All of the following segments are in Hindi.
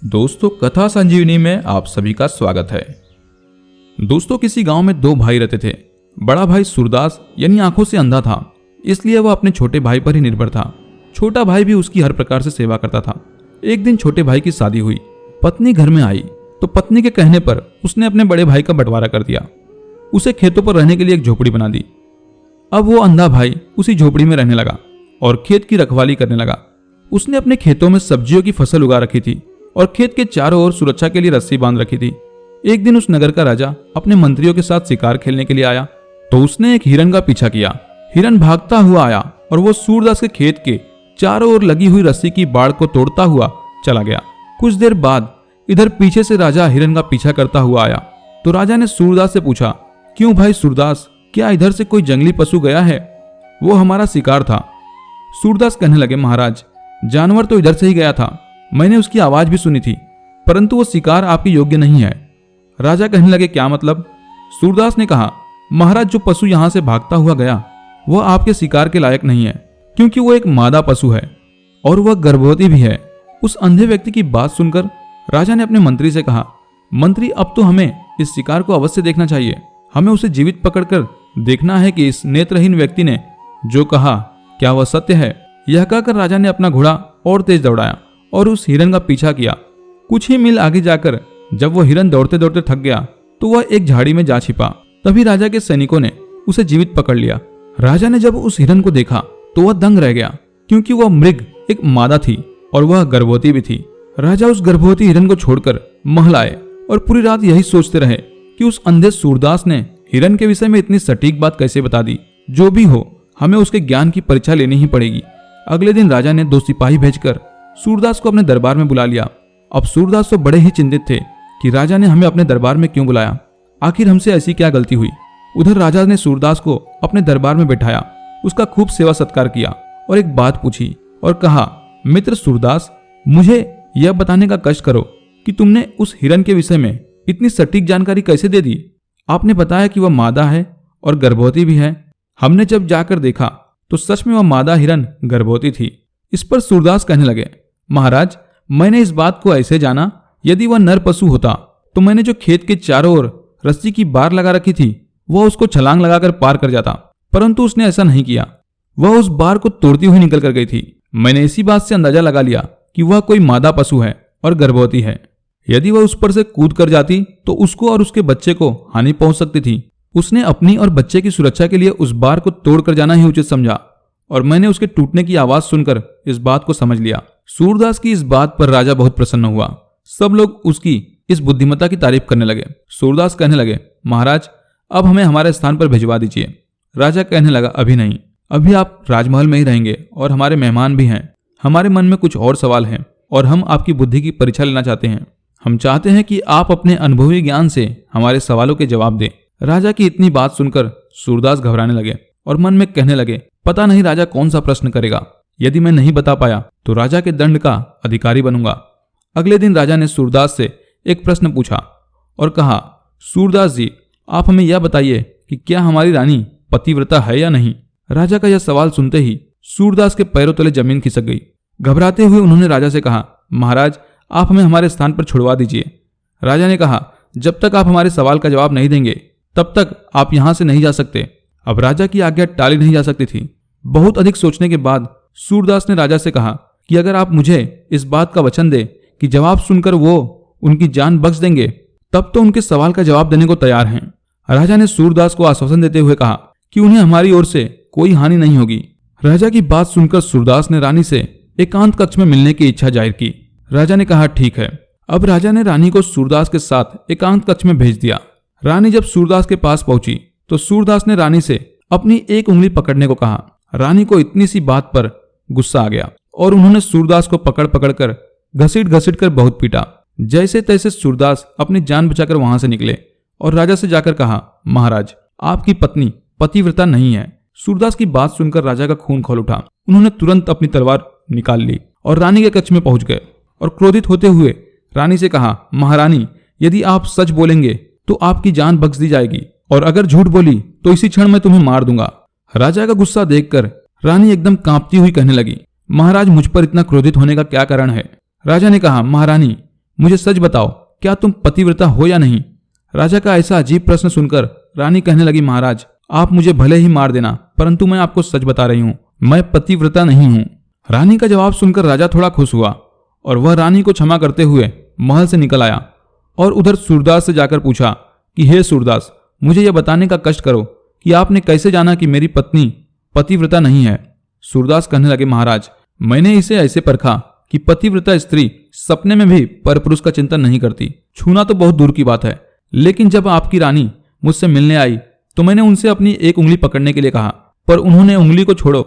दोस्तों, कथा संजीवनी में आप सभी का स्वागत है। दोस्तों, किसी गांव में दो भाई रहते थे। बड़ा भाई सूरदास यानी आंखों से अंधा था, इसलिए वह अपने छोटे भाई पर ही निर्भर था। छोटा भाई भी उसकी हर प्रकार से सेवा करता था। एक दिन छोटे भाई की शादी हुई। पत्नी घर में आई तो पत्नी के कहने पर उसने अपने बड़े भाई का बंटवारा कर दिया। उसे खेतों पर रहने के लिए एक झोपड़ी बना दी। अब वो अंधा भाई उसी झोपड़ी में रहने लगा और खेत की रखवाली करने लगा। उसने अपने खेतों में सब्जियों की फसल उगा रखी थी और खेत के चारों ओर सुरक्षा के लिए रस्सी बांध रखी थी। एक दिन उस नगर का राजा अपने मंत्रियों के साथ शिकार खेलने के लिए आया तो उसने एक हिरन का पीछा किया। हिरन भागता हुआ आया और वो सूरदास के खेत के चारों ओर लगी हुई रस्सी की बाड़ को तोड़ता हुआ चला गया। कुछ देर बाद इधर पीछे से राजा हिरन का पीछा करता हुआ आया तो राजा ने सूरदास से पूछा, क्यों भाई सूरदास, क्या इधर से कोई जंगली पशु गया है? वो हमारा शिकार था। सूरदास कहने लगे, महाराज, जानवर तो इधर से ही गया था, मैंने उसकी आवाज भी सुनी थी, परंतु वो शिकार आपके योग्य नहीं है। राजा कहने लगे, क्या मतलब? सूरदास ने कहा, महाराज, जो पशु यहां से भागता हुआ गया वह आपके शिकार के लायक नहीं है, क्योंकि वो एक मादा पशु है और वह गर्भवती भी है। उस अंधे व्यक्ति की बात सुनकर राजा ने अपने मंत्री से कहा, मंत्री, अब तो हमें इस शिकार को अवश्य देखना चाहिए। हमें उसे जीवित पकड़कर देखना है कि इस नेत्रहीन व्यक्ति ने जो कहा क्या वह सत्य है। यह कहकर राजा ने अपना घोड़ा और तेज दौड़ाया और उस हिरन का पीछा किया। कुछ ही मील आगे जाकर जब वह हिरन दौड़ते दौड़ते थक गया तो वह एक झाड़ी में जा छिपा। तभी राजा के सैनिकों ने उसे जीवित पकड़ लिया। राजा ने जब उस हिरन को देखा तो वह दंग रह गया, क्योंकि वह मृग एक मादा थी और वह गर्भवती भी थी। राजा उस गर्भवती हिरन को छोड़कर महल आए और पूरी रात यही सोचते रहे कि उस अंधे सूरदास ने हिरन के विषय में इतनी सटीक बात कैसे बता दी। जो भी हो, हमें उसके ज्ञान की परीक्षा लेनी ही पड़ेगी। अगले दिन राजा ने 2 सिपाही भेजकर सूरदास को अपने दरबार में बुला लिया। अब सूरदास तो बड़े ही चिंतित थे कि राजा ने हमें अपने दरबार में क्यों बुलाया, आखिर हमसे ऐसी क्या गलती हुई। उधर राजा ने सूरदास को अपने दरबार में बैठाया, उसका खूब सेवा सत्कार किया और एक बात पूछी और कहा, मित्र सूरदास, मुझे यह बताने का कष्ट करो कि तुमने उस हिरन के विषय में इतनी सटीक जानकारी कैसे दे दी। आपने बताया कि वह मादा है और गर्भवती भी है। हमने जब जाकर देखा तो सच में वह मादा हिरन गर्भवती थी। इस पर सूरदास कहने लगे, महाराज, मैंने इस बात को ऐसे जाना, यदि वह नर पशु होता तो मैंने जो खेत के चारों ओर रस्सी की बार लगा रखी थी वह उसको छलांग लगाकर पार कर जाता, परंतु उसने ऐसा नहीं किया। वह उस बार को तोड़ती हुई निकल कर गई थी। मैंने इसी बात से अंदाजा लगा लिया कि वह कोई मादा पशु है और गर्भवती है। यदि वह उस पर से कूद कर जाती तो उसको और उसके बच्चे को हानि पहुंच सकती थी। उसने अपनी और बच्चे की सुरक्षा के लिए उस बार को तोड़ कर जाना ही उचित समझा और मैंने उसके टूटने की आवाज सुनकर इस बात को समझ लिया। सूरदास की इस बात पर राजा बहुत प्रसन्न हुआ। सब लोग उसकी इस बुद्धिमत्ता की तारीफ करने लगे। सूरदास कहने लगे, महाराज, अब हमें हमारे स्थान पर भिजवा दीजिए। राजा कहने लगा, अभी नहीं, अभी आप राजमहल में ही रहेंगे और हमारे मेहमान भी हैं। हमारे मन में कुछ और सवाल हैं और हम आपकी बुद्धि की परीक्षा लेना चाहते हैं। हम चाहते हैं कि आप अपने अनुभवी ज्ञान से हमारे सवालों के जवाब दें। राजा की इतनी बात सुनकर सूरदास घबराने लगे और मन में कहने लगे, पता नहीं राजा कौन सा प्रश्न करेगा। यदि मैं नहीं बता पाया तो राजा के दंड का अधिकारी बनूंगा। अगले दिन राजा ने सूरदास से एक प्रश्न पूछा और कहा, सूरदास जी, आप हमें यह बताइए कि क्या हमारी रानी पतिव्रता है या नहीं। राजा का यह सवाल सुनते ही सूरदास के पैरों तले जमीन खिसक गई। घबराते हुए उन्होंने राजा से कहा, महाराज, आप हमें हमारे स्थान पर छुड़वा दीजिए। राजा ने कहा, जब तक आप हमारे सवाल का जवाब नहीं देंगे तब तक आप यहां से नहीं जा सकते। अब राजा की आज्ञा टाली नहीं जा सकती थी। बहुत अधिक सोचने के बाद सूरदास ने राजा से कहा कि अगर आप मुझे इस बात का वचन दे कि जवाब सुनकर वो उनकी जान बख्श देंगे तब तो उनके सवाल का जवाब देने को तैयार हैं। राजा ने सूरदास को आश्वासन देते हुए कहा कि उन्हें हमारी ओर से कोई हानि नहीं होगी। राजा की बात सुनकर सूरदास ने रानी से एकांत कक्ष में मिलने की इच्छा जाहिर की। राजा ने कहा, ठीक है। अब राजा ने रानी को सूरदास के साथ एकांत कक्ष में भेज दिया। रानी जब सूरदास के पास पहुंची तो सूरदास ने रानी से अपनी एक उंगली पकड़ने को कहा। रानी को इतनी सी बात पर गुस्सा आ गया और उन्होंने सूरदास को पकड़ पकड़ कर घसीट घसीट कर बहुत पीटा। जैसे तैसे सूरदास अपनी जान बचाकर वहां से निकले और राजा से जाकर कहा, महाराज, आपकी पत्नी पतिव्रता नहीं है। सूरदास की बात सुनकर राजा का खून खौल उठा। उन्होंने तुरंत अपनी तलवार निकाल ली और रानी के कक्ष में पहुंच गए और क्रोधित होते हुए रानी से कहा, महारानी, यदि आप सच बोलेंगे तो आपकी जान बख्श दी जाएगी और अगर झूठ बोली तो इसी क्षण मैं तुम्हें मार दूंगा। राजा का गुस्सा देखकर रानी एकदम कांपती हुई कहने लगी, महाराज, मुझ पर इतना क्रोधित होने का क्या कारण है। राजा ने कहा, महारानी, मुझे सच बताओ, क्या तुम पतिव्रता हो या नहीं? राजा का ऐसा अजीब प्रश्न सुनकर रानी कहने लगी, महाराज आप मुझे भले ही मार देना, परंतु मैं आपको सच बता रही हूँ, मैं पतिव्रता नहीं हूँ। रानी का जवाब सुनकर राजा थोड़ा खुश हुआ और वह रानी को क्षमा करते हुए महल से निकल आया और उधर सूरदास से जाकर पूछा कि हे सूरदास, मुझे यह बताने का कष्ट करो कि आपने कैसे जाना कि मेरी पत्नी पतिव्रता नहीं है। सूरदास कहने लगे, महाराज मैंने इसे ऐसे परखा कि पतिव्रता स्त्री सपने में भी परपुरुष का चिंतन नहीं करती, छूना तो बहुत दूर की बात है। लेकिन जब आपकी रानी मुझसे मिलने आई तो मैंने उनसे अपनी एक उंगली पकड़ने के लिए कहा, पर उन्होंने उंगली को छोड़ो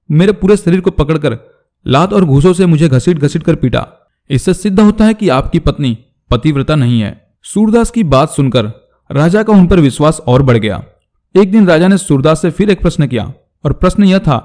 मेरे पूरे शरीर को पकड़कर लात और घूसों से मुझे घसीट घसीट कर पीटा। इससे सिद्ध होता है कि आपकी पत्नी पतिव्रता नहीं है। सूरदास की बात सुनकर राजा का उन पर विश्वास और बढ़ गया। एक दिन राजा ने सूरदास से फिर एक प्रश्न किया और प्रश्न यह था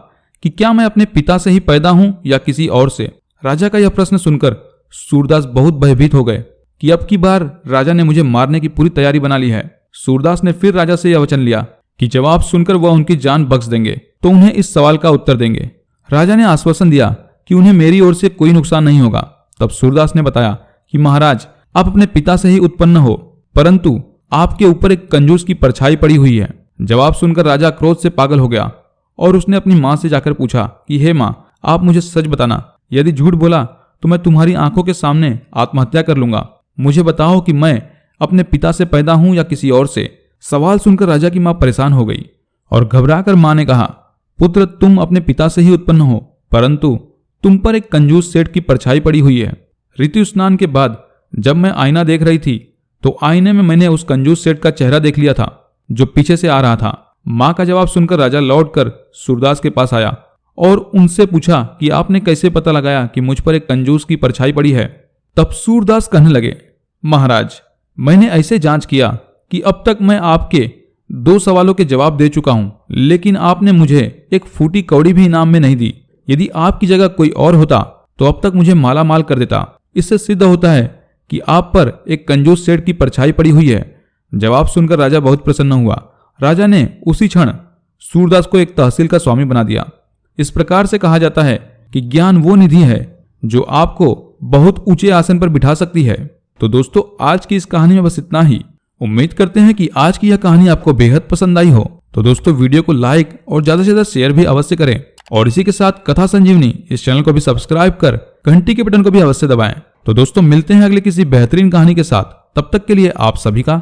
कि क्या मैं अपने पिता से ही पैदा हूं या किसी और से? राजा का यह प्रश्न सुनकर सूरदास बहुत भयभीत हो गए कि अब की बार राजा ने मुझे मारने की पूरी तैयारी बना ली है। सूरदास ने फिर राजा से यह वचन लिया कि जवाब सुनकर वह उनकी जान बख्श देंगे तो उन्हें इस सवाल का उत्तर देंगे। राजा ने आश्वासन दिया कि उन्हें मेरी ओर से कोई नुकसान नहीं होगा। तब सूरदास ने बताया कि महाराज आप अपने पिता से ही उत्पन्न हो, परंतु आपके ऊपर एक कंजूस की परछाई पड़ी हुई है। जवाब सुनकर राजा क्रोध से पागल हो गया और उसने अपनी मां से जाकर पूछा कि हे मां, आप मुझे सच बताना, यदि झूठ बोला तो मैं तुम्हारी आंखों के सामने आत्महत्या कर लूंगा। मुझे बताओ कि मैं अपने पिता से पैदा हूं या किसी और से। सवाल सुनकर राजा की मां परेशान हो गई और घबराकर मां ने कहा, पुत्र तुम अपने पिता से ही उत्पन्न हो, परंतु तुम पर एक कंजूस सेठ की परछाई पड़ी हुई है। ऋतु स्नान के बाद जब मैं आईना देख रही थी तो आईने में मैंने उस कंजूस सेठ का चेहरा देख लिया था जो पीछे से आ रहा था। मां का जवाब सुनकर राजा लौटकर सूरदास के पास आया और उनसे पूछा कि आपने कैसे पता लगाया कि मुझ पर एक कंजूस की परछाई पड़ी है। तब सूरदास कहने लगे, महाराज मैंने ऐसे जांच किया कि अब तक मैं आपके 2 सवालों के जवाब दे चुका हूं, लेकिन आपने मुझे एक फूटी कौड़ी भी इनाम में नहीं दी। यदि आपकी जगह कोई और होता तो अब तक मुझे माला माल कर देता। इससे सिद्ध होता है कि आप पर एक कंजूस सेठ की परछाई पड़ी हुई है। जवाब सुनकर राजा बहुत प्रसन्न हुआ। राजा ने उसी क्षण सूरदास को एक तहसील का स्वामी बना दिया। इस प्रकार से कहा जाता है कि ज्ञान वो निधि है जो आपको बहुत ऊंचे आसन पर बिठा सकती है। तो दोस्तों आज की इस कहानी में बस इतना ही। उम्मीद करते हैं कि आज की यह कहानी आपको बेहद पसंद आई हो। तो दोस्तों वीडियो को लाइक और ज्यादा से ज्यादा शेयर भी अवश्य करें और इसी के साथ कथा संजीवनी इस चैनल को भी सब्सक्राइब कर घंटी के बटन को भी अवश्य दबाएं। तो दोस्तों मिलते हैं अगले किसी बेहतरीन कहानी के साथ। तब तक के लिए आप सभी का